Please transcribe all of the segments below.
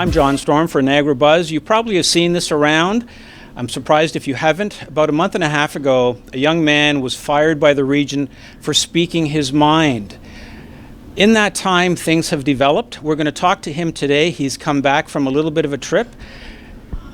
I'm John Storm for Niagara Buzz. You probably have seen this around. I'm surprised if you haven't. About a month and a half ago, a young man was fired by the region for speaking his mind. In that time, things have developed. We're going to talk to him today. He's come back from a little bit of a trip.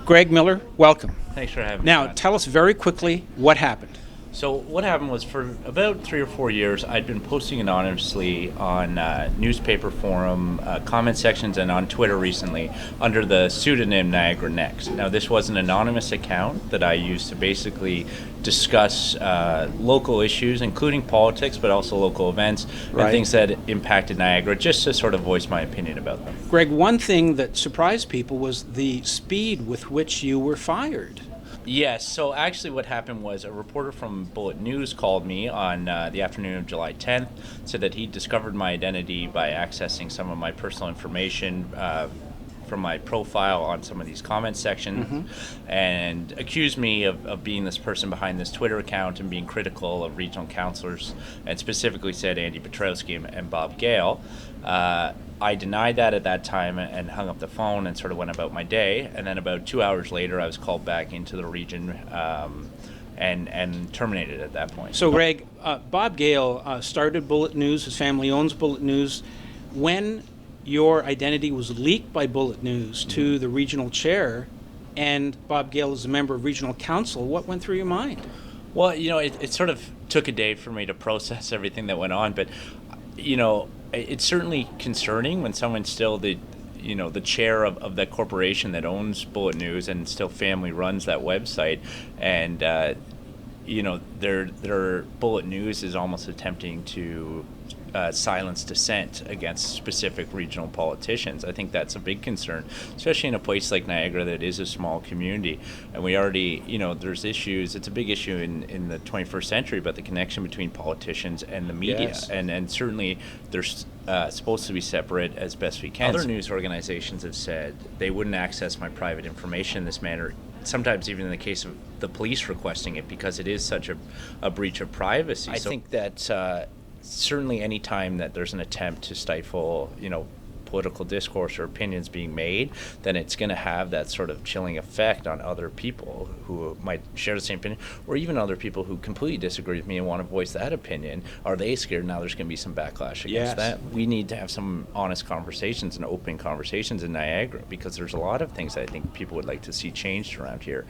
Greg Miller, welcome. Thanks for having me. Now, John. tell us very quickly what happened. So what happened was, for about 3 or 4 years, I'd been posting anonymously on newspaper forum comment sections and on Twitter recently under the pseudonym Niagara Next. Now, this was an anonymous account that I used to basically discuss local issues, including politics, but also local events and things that impacted Niagara, just to sort of voice my opinion about them. Greg, one thing that surprised people was the speed with which you were fired. Yes, so actually what happened was a reporter from Bullet News called me on the afternoon of July 10th, said that he discovered my identity by accessing some of my personal information from my profile on some of these comment sections, and accused me of being this person behind this Twitter account and being critical of regional councillors, and specifically said Andy Petrowski and Bob Gale. I denied that at that time and hung up the phone and sort of went about my day. And then about 2 hours later, I was called back into the region and terminated at that point. So, Greg, Bob Gale started Bullet News. His family owns Bullet News. When your identity was leaked by Bullet News to the regional chair, and Bob Gale is a member of regional council, what went through your mind? Well, it sort of took a day for me to process everything that went on, but it's certainly concerning when someone's still the chair of that corporation that owns Bullet News and still family runs that website, and their Bullet News is almost attempting to silence dissent against specific regional politicians. I think that's a big concern, especially in a place like Niagara that is a small community. And we already, there's issues. It's a big issue in the 21st century about the connection between politicians and the media. Yes. And certainly they're supposed to be separate as best we can. Other news organizations have said they wouldn't access my private information in this manner, sometimes even in the case of the police requesting it, because it is such a breach of privacy. I think that certainly any time that there's an attempt to stifle, political discourse or opinions being made, then it's going to have that sort of chilling effect on other people who might share the same opinion, or even other people who completely disagree with me and want to voice that opinion. Are they scared now there's going to be some backlash against that? We need to have some honest conversations and open conversations in Niagara, because there's a lot of things I think people would like to see changed around here.